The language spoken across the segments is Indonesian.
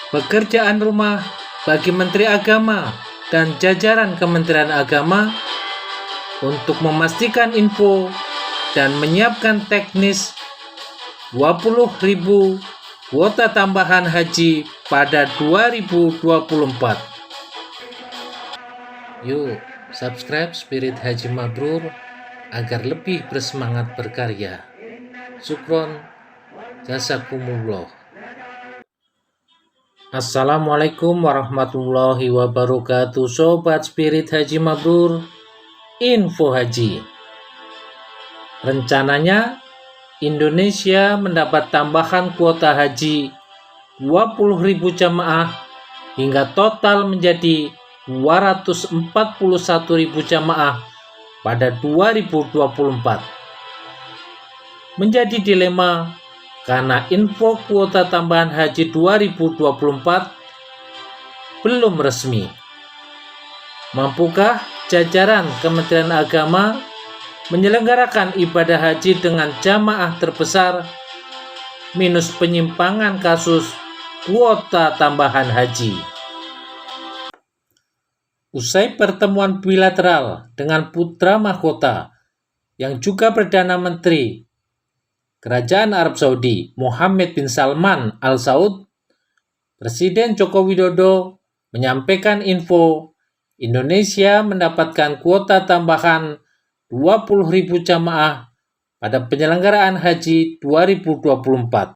pekerjaan rumah bagi Menteri Agama dan jajaran Kementerian Agama untuk memastikan info dan menyiapkan teknis 20.000 kuota tambahan haji pada 2024. Yuk, subscribe Spirit Haji Mabrur agar lebih bersemangat berkarya. Syukron, jazakumullah. Assalamualaikum warahmatullahi wabarakatuh. Sobat Spirit Haji Mabrur, info haji. Rencananya Indonesia mendapat tambahan kuota haji 20.000 jamaah hingga total menjadi 241.000 jamaah pada 2024. Menjadi dilema karena info kuota tambahan haji 2024 belum resmi. Mampukah jajaran Kementerian Agama menyelenggarakan ibadah haji dengan jamaah terbesar minus penyimpangan kasus kuota tambahan haji? Usai pertemuan bilateral dengan putra mahkota yang juga Perdana Menteri Kerajaan Arab Saudi Mohammed bin Salman Al Saud, Presiden Joko Widodo menyampaikan info Indonesia mendapatkan kuota tambahan 20.000 jamaah pada penyelenggaraan haji 2024.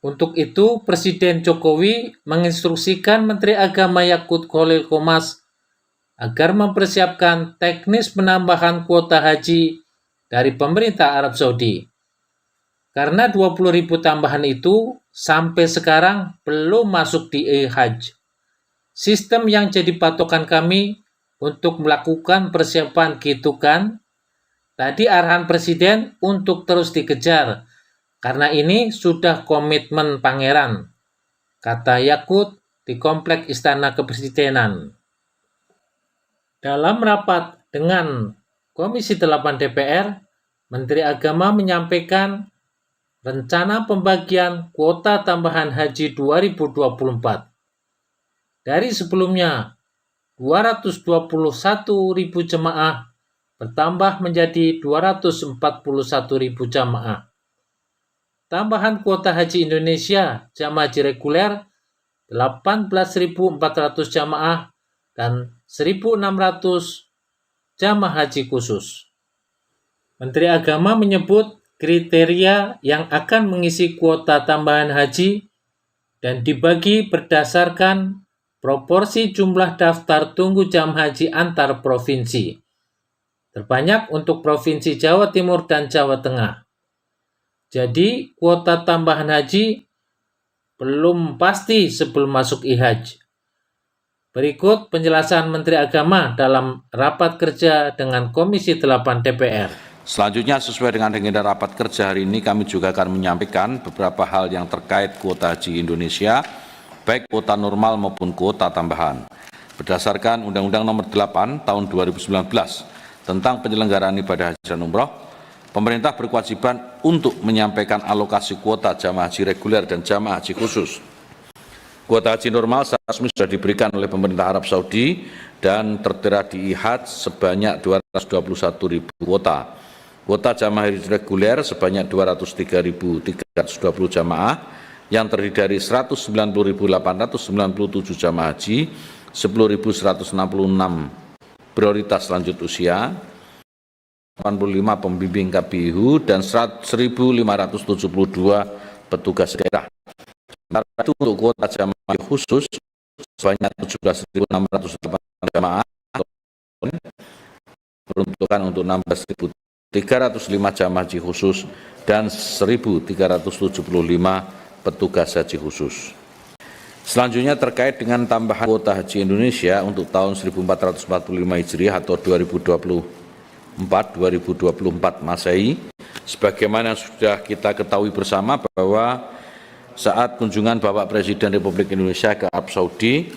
Untuk itu, Presiden Jokowi menginstruksikan Menteri Agama Yakut Khalil Qomas agar mempersiapkan teknis penambahan kuota haji dari pemerintah Arab Saudi. Karena 20.000 tambahan itu sampai sekarang belum masuk di e-hajj. Sistem yang jadi patokan kami untuk melakukan persiapan gitu kan. Tadi arahan Presiden untuk terus dikejar, karena ini sudah komitmen Pangeran, kata Yakut di Komplek Istana Kepresidenan. Dalam rapat dengan Komisi 8 DPR, Menteri Agama menyampaikan rencana pembagian kuota tambahan haji 2024. Dari sebelumnya 221.000 jemaah bertambah menjadi 241.000 jamaah. Tambahan kuota haji Indonesia jamaah haji reguler 18.400 jamaah dan 1.600 jamaah haji khusus. Menteri Agama menyebut kriteria yang akan mengisi kuota tambahan haji dan dibagi berdasarkan proporsi jumlah daftar tunggu jamaah haji antar provinsi. Terbanyak untuk Provinsi Jawa Timur dan Jawa Tengah. Jadi, kuota tambahan haji belum pasti sebelum masuk e-hajj. Berikut penjelasan Menteri Agama dalam rapat kerja dengan Komisi 8 DPR. Selanjutnya, sesuai dengan agenda rapat kerja hari ini, kami juga akan menyampaikan beberapa hal yang terkait kuota haji Indonesia, baik kuota normal maupun kuota tambahan. Berdasarkan Undang-Undang Nomor 8 Tahun 2019 tentang penyelenggaraan ibadah haji dan umroh, pemerintah berkewajiban untuk menyampaikan alokasi kuota jamaah haji reguler dan jamaah haji khusus. Kuota haji normal secara resmi sudah diberikan oleh pemerintah Arab Saudi dan tertera di e-hajj sebanyak 221.000 kuota. Kuota jamaah haji reguler sebanyak 203.320 jamaah yang terdiri dari 190.897 jamaah haji, 10.166 prioritas lanjut usia, 85 pembimbing KBIHU, dan 1.572 petugas daerah. Sementara itu untuk kuota jamaah khusus sebanyak 17.608 jamaah peruntukan untuk 16.305 jamaah haji khusus dan 1.375 petugas haji khusus. Selanjutnya terkait dengan tambahan kuota haji Indonesia untuk tahun 1445 Hijriah atau 2024 Masehi, sebagaimana sudah kita ketahui bersama bahwa saat kunjungan Bapak Presiden Republik Indonesia ke Arab Saudi,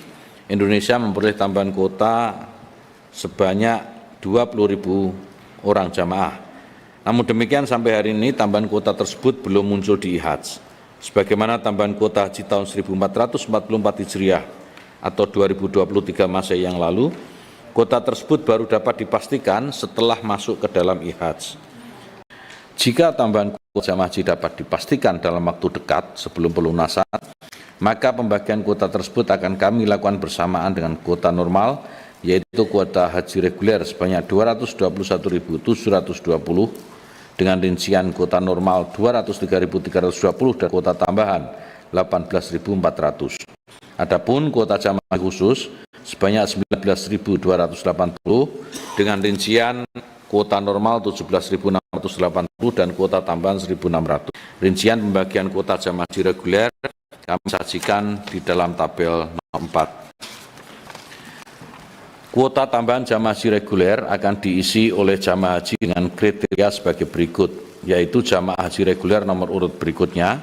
Indonesia memperoleh tambahan kuota sebanyak 20.000 orang jamaah. Namun demikian sampai hari ini tambahan kuota tersebut belum muncul di e-hajj. Sebagaimana tambahan kuota haji tahun 1444 Hijriah atau 2023 Masehi yang lalu, kuota tersebut baru dapat dipastikan setelah masuk ke dalam IHAJ. Jika tambahan kuota jamaah haji dapat dipastikan dalam waktu dekat sebelum pelunasan, maka pembagian kuota tersebut akan kami lakukan bersamaan dengan kuota normal, yaitu kuota haji reguler sebanyak 221.720 dengan rincian kuota normal 203.320 dan kuota tambahan 18.400. Adapun kuota jamaah haji khusus sebanyak 19.280 dengan rincian kuota normal 17.680 dan kuota tambahan 1.600. Rincian pembagian kuota jamaah haji reguler kami sajikan di dalam tabel nomor 4. Kuota tambahan jamaah haji reguler akan diisi oleh jamaah haji dengan kriteria sebagai berikut, yaitu jamaah haji reguler nomor urut berikutnya,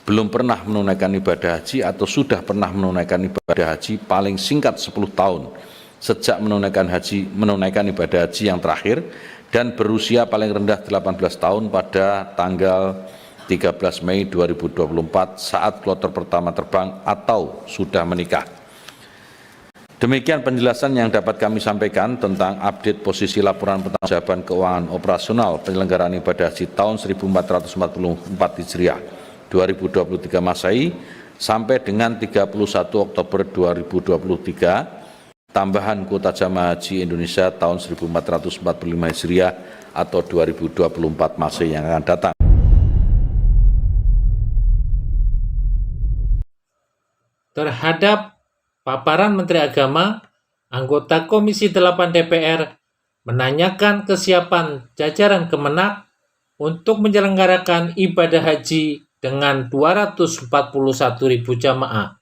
belum pernah menunaikan ibadah haji atau sudah pernah menunaikan ibadah haji paling singkat 10 tahun sejak menunaikan ibadah haji yang terakhir dan berusia paling rendah 18 tahun pada tanggal 13 Mei 2024 saat kloter pertama terbang atau sudah menikah. Demikian penjelasan yang dapat kami sampaikan tentang update posisi laporan pertanggungjawaban keuangan operasional penyelenggaraan ibadah haji tahun 1444 Hijriah 2023 Masehi sampai dengan 31 Oktober 2023, tambahan kuota jamaah haji Indonesia tahun 1445 Hijriah atau 2024 Masehi yang akan datang. Terhadap paparan Menteri Agama, anggota Komisi 8 DPR menanyakan kesiapan jajaran Kemenak untuk menyelenggarakan ibadah haji dengan 241.000 jamaah.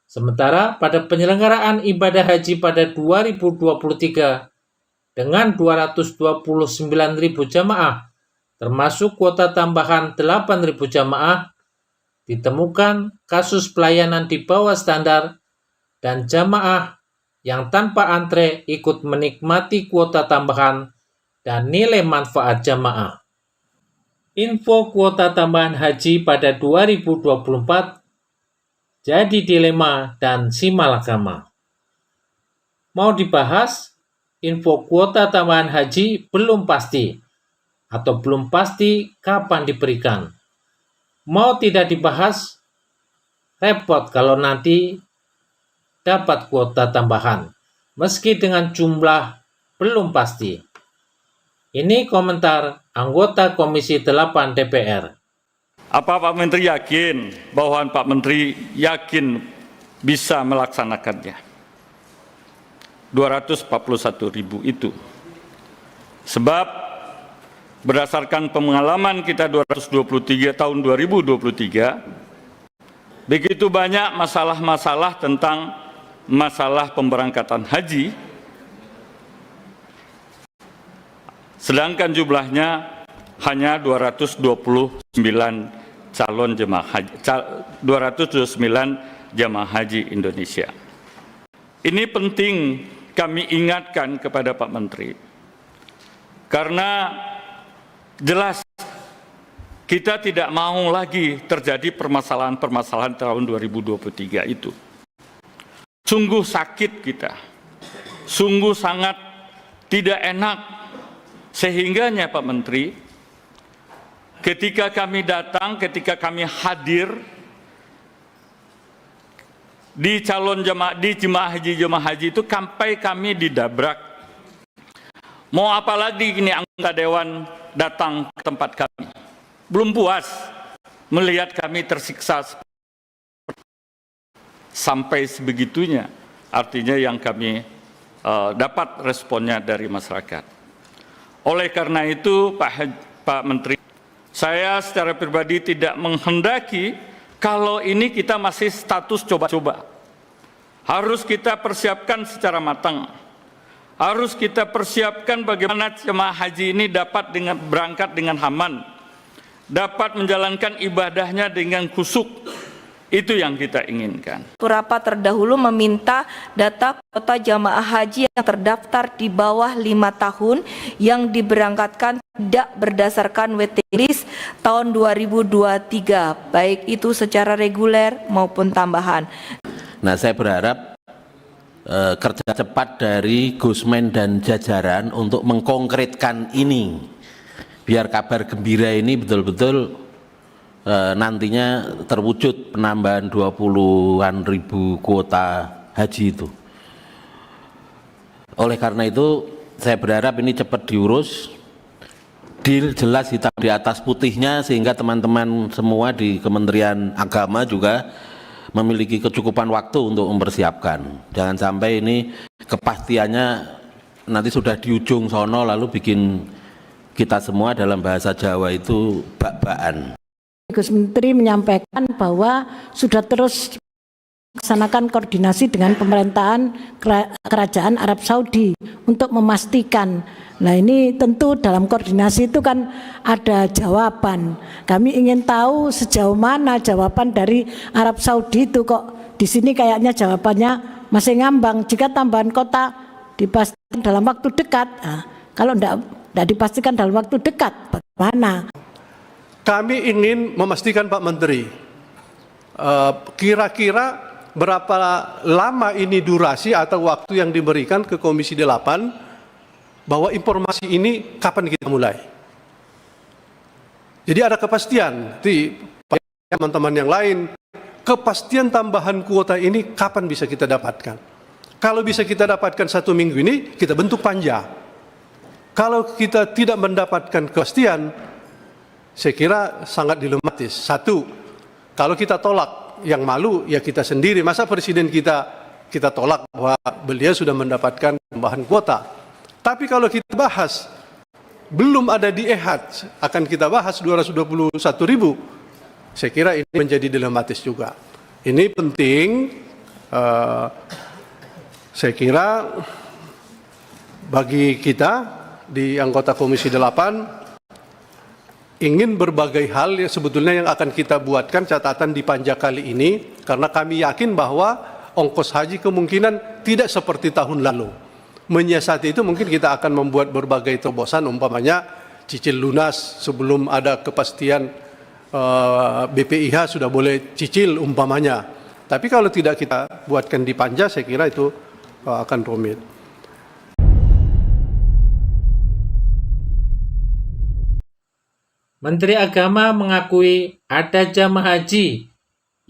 Sementara pada penyelenggaraan ibadah haji pada 2023 dengan 229.000 jamaah, termasuk kuota tambahan 8.000 jamaah, ditemukan kasus pelayanan di bawah standar dan jamaah yang tanpa antre ikut menikmati kuota tambahan dan nilai manfaat jamaah. Info kuota tambahan haji pada 2024 jadi dilema dan simalakama. Mau dibahas? Info kuota tambahan haji belum pasti atau belum pasti kapan diberikan. Mau tidak dibahas? Repot kalau nanti dapat kuota tambahan, meski dengan jumlah belum pasti. Ini komentar anggota Komisi 8 DPR. Apa Pak Menteri yakin bahwa Pak Menteri yakin bisa melaksanakannya? 241.000 itu. Sebab berdasarkan pengalaman kita 223 tahun 2023, begitu banyak masalah-masalah tentang masalah pemberangkatan haji, sedangkan jumlahnya hanya 229 calon jemaah haji, 229 jemaah haji Indonesia. Ini penting kami ingatkan kepada Pak Menteri, karena jelas kita tidak mau lagi terjadi permasalahan-permasalahan tahun 2023 itu. Sungguh sakit kita, sungguh sangat tidak enak, sehingganya Pak Menteri, ketika kami datang, ketika kami hadir di jemaah haji itu sampai kami didabrak. Mau apa lagi ini anggota dewan datang ke tempat kami? Belum puas melihat kami tersiksa sampai sebegitunya, artinya yang kami dapat responnya dari masyarakat. Oleh karena itu Pak Menteri, saya secara pribadi tidak menghendaki kalau ini kita masih status coba-coba. Harus kita persiapkan secara matang. Harus kita persiapkan bagaimana jemaah haji ini dapat berangkat dengan aman, dapat menjalankan ibadahnya dengan khusyuk. Itu yang kita inginkan. Rapat terdahulu meminta data kuota jamaah haji yang terdaftar di bawah 5 tahun yang diberangkatkan tidak berdasarkan waiting list tahun 2023, baik itu secara reguler maupun tambahan. Nah, saya berharap kerja cepat dari Gusmen dan jajaran untuk mengkonkretkan ini, biar kabar gembira ini betul-betul nantinya terwujud penambahan 20-an ribu kuota haji itu. Oleh karena itu saya berharap ini cepat diurus, deal jelas hitam di atas putihnya, sehingga teman-teman semua di Kementerian Agama juga memiliki kecukupan waktu untuk mempersiapkan. Jangan sampai ini kepastiannya nanti sudah di ujung sono lalu bikin kita semua dalam bahasa Jawa itu bak-bakan. Gus Menteri menyampaikan bahwa sudah terus melaksanakan koordinasi dengan pemerintahan Kerajaan Arab Saudi untuk memastikan. Nah, ini tentu dalam koordinasi itu kan ada jawaban. Kami ingin tahu sejauh mana jawaban dari Arab Saudi itu, kok di sini kayaknya jawabannya masih ngambang. Jika tambahan kota dipastikan dalam waktu dekat, nah, kalau tidak dipastikan dalam waktu dekat, bagaimana? Kami ingin memastikan Pak Menteri, kira-kira berapa lama ini durasi atau waktu yang diberikan ke Komisi 8 bahwa informasi ini kapan kita mulai. Jadi ada kepastian di teman-teman yang lain, kepastian tambahan kuota ini kapan bisa kita dapatkan. Kalau bisa kita dapatkan 1 minggu ini, kita bentuk panja. Kalau kita tidak mendapatkan kepastian, saya kira sangat dilematis. Satu, kalau kita tolak, yang malu ya kita sendiri. Masa presiden kita tolak bahwa beliau sudah mendapatkan tambahan kuota. Tapi kalau kita bahas, belum ada di EHAD, akan kita bahas 221.000, saya kira ini menjadi dilematis juga. Ini penting, saya kira bagi kita di anggota Komisi 8, ingin berbagai hal yang sebetulnya yang akan kita buatkan catatan di panja kali ini, karena kami yakin bahwa ongkos haji kemungkinan tidak seperti tahun lalu. Menyiasati itu mungkin kita akan membuat berbagai terobosan, umpamanya cicil lunas sebelum ada kepastian BPIH sudah boleh cicil umpamanya. Tapi kalau tidak kita buatkan di panja, saya kira itu akan rumit. Menteri Agama mengakui ada jamaah haji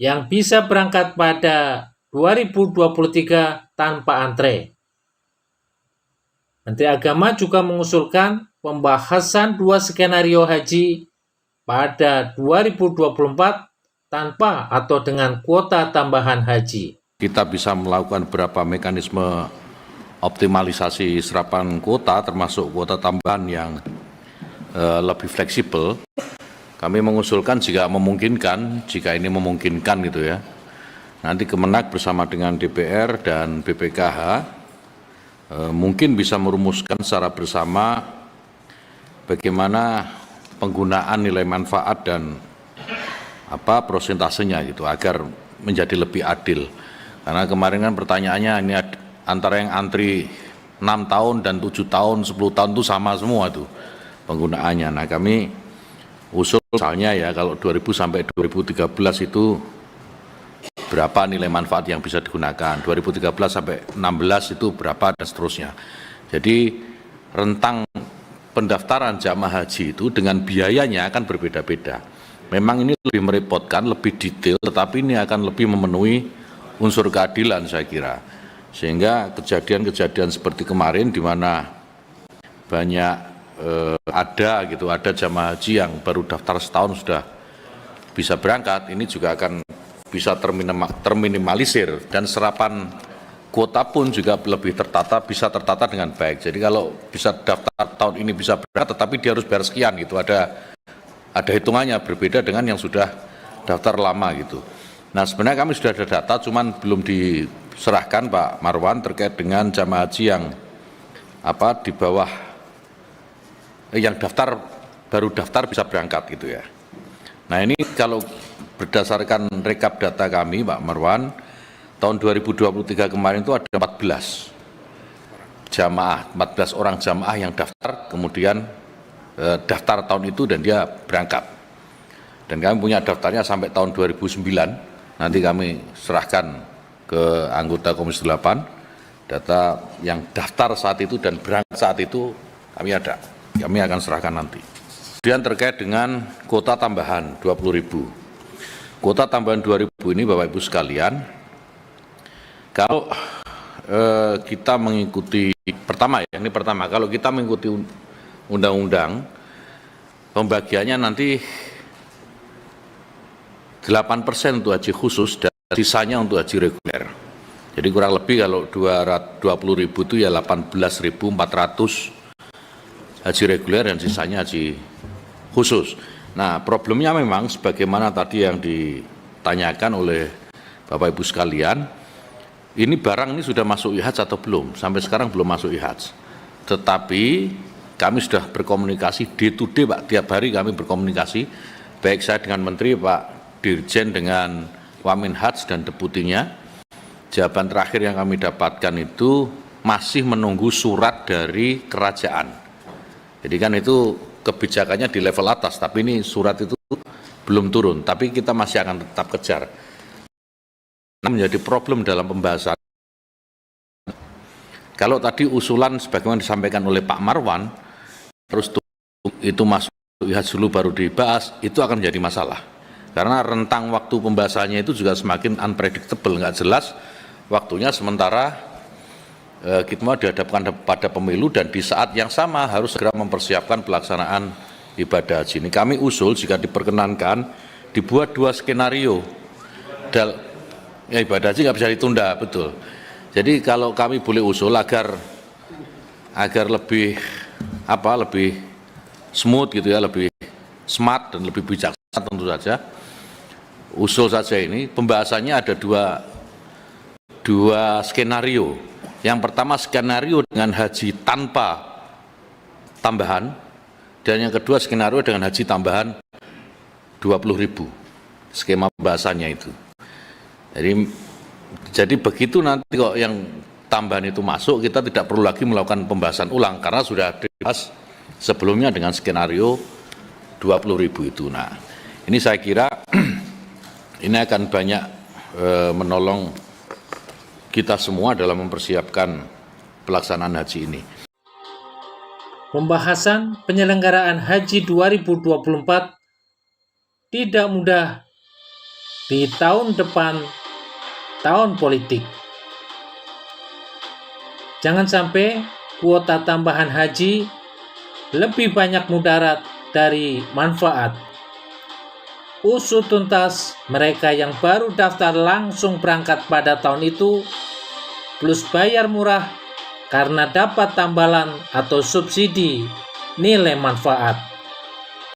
yang bisa berangkat pada 2023 tanpa antre. Menteri Agama juga mengusulkan pembahasan 2 skenario haji pada 2024 tanpa atau dengan kuota tambahan haji. Kita bisa melakukan beberapa mekanisme optimalisasi serapan kuota, termasuk kuota tambahan yang lebih fleksibel. Kami mengusulkan jika ini memungkinkan gitu ya, nanti Kemenak bersama dengan DPR dan BPKH mungkin bisa merumuskan secara bersama bagaimana penggunaan nilai manfaat dan prosentasenya gitu agar menjadi lebih adil. Karena kemarin kan pertanyaannya ini antara yang antri 6 tahun dan 7 tahun, 10 tahun itu sama semua tuh penggunaannya. Nah, kami usul misalnya ya, kalau 2000 sampai 2013 itu berapa nilai manfaat yang bisa digunakan, 2013 sampai 16 itu berapa, dan seterusnya. Jadi rentang pendaftaran jamaah haji itu dengan biayanya akan berbeda-beda. Memang ini lebih merepotkan, lebih detail, tetapi ini akan lebih memenuhi unsur keadilan saya kira. Sehingga kejadian-kejadian seperti kemarin di mana banyak ada jamaah haji yang baru daftar setahun sudah bisa berangkat, ini juga akan bisa terminimalisir, dan serapan kuota pun juga lebih tertata, bisa tertata dengan baik. Jadi kalau bisa daftar tahun ini bisa berangkat, tetapi dia harus bayar sekian gitu, ada hitungannya, berbeda dengan yang sudah daftar lama gitu. Nah, sebenarnya kami sudah ada data, cuman belum diserahkan Pak Marwan terkait dengan jamaah haji yang di bawah yang baru daftar bisa berangkat gitu ya. Nah, ini kalau berdasarkan rekap data kami, Pak Marwan, tahun 2023 kemarin itu ada 14 orang jamaah yang daftar, kemudian daftar tahun itu dan dia berangkat. Dan kami punya daftarnya sampai tahun 2009, nanti kami serahkan ke anggota Komisi 8, data yang daftar saat itu dan berangkat saat itu kami ada, kami akan serahkan nanti. Kemudian terkait dengan kuota tambahan 20.000. Kuota tambahan 2.000 ini Bapak Ibu sekalian, kalau kita mengikuti, kalau kita mengikuti undang-undang, pembagiannya nanti 8% untuk haji khusus dan sisanya untuk haji reguler. Jadi kurang lebih kalau 20.000 itu ya 18.400 haji reguler dan sisanya haji khusus. Nah, problemnya memang sebagaimana tadi yang ditanyakan oleh Bapak Ibu sekalian, ini barang ini sudah masuk IHAJ atau belum? Sampai sekarang belum masuk IHAJ. Tetapi kami sudah berkomunikasi day to day, Pak. Tiap hari kami berkomunikasi, baik saya dengan Menteri, Pak Dirjen dengan Waminhaj dan deputinya. Jawaban terakhir yang kami dapatkan itu masih menunggu surat dari kerajaan. Jadi kan itu kebijakannya di level atas, tapi ini surat itu belum turun, tapi kita masih akan tetap kejar. Menjadi problem dalam pembahasan. Kalau tadi usulan sebagaimana disampaikan oleh Pak Marwan, terus itu masuk IHAJ dulu baru dibahas, itu akan menjadi masalah. Karena rentang waktu pembahasannya itu juga semakin unpredictable, nggak jelas waktunya, sementara kita mau dihadapkan pada pemilu dan di saat yang sama harus segera mempersiapkan pelaksanaan ibadah haji. Ini kami usul jika diperkenankan dibuat 2 skenario. Ibadah haji nggak bisa ditunda, betul. Jadi kalau kami boleh usul agar lebih smooth gitu ya, lebih smart dan lebih bijaksana tentu saja. Usul saja ini pembahasannya ada dua skenario. Yang pertama skenario dengan haji tanpa tambahan, dan yang kedua skenario dengan haji tambahan 20.000. Skema pembahasannya itu. Jadi begitu nanti kok yang tambahan itu masuk, kita tidak perlu lagi melakukan pembahasan ulang karena sudah dibahas sebelumnya dengan skenario 20.000 itu. Nah, ini saya kira ini akan banyak menolong kita semua dalam mempersiapkan pelaksanaan haji ini. Pembahasan penyelenggaraan haji 2024 tidak mudah di tahun depan, tahun politik. Jangan sampai kuota tambahan haji lebih banyak mudarat dari manfaat. Usut tuntas mereka yang baru daftar langsung berangkat pada tahun itu, plus bayar murah karena dapat tambalan atau subsidi nilai manfaat.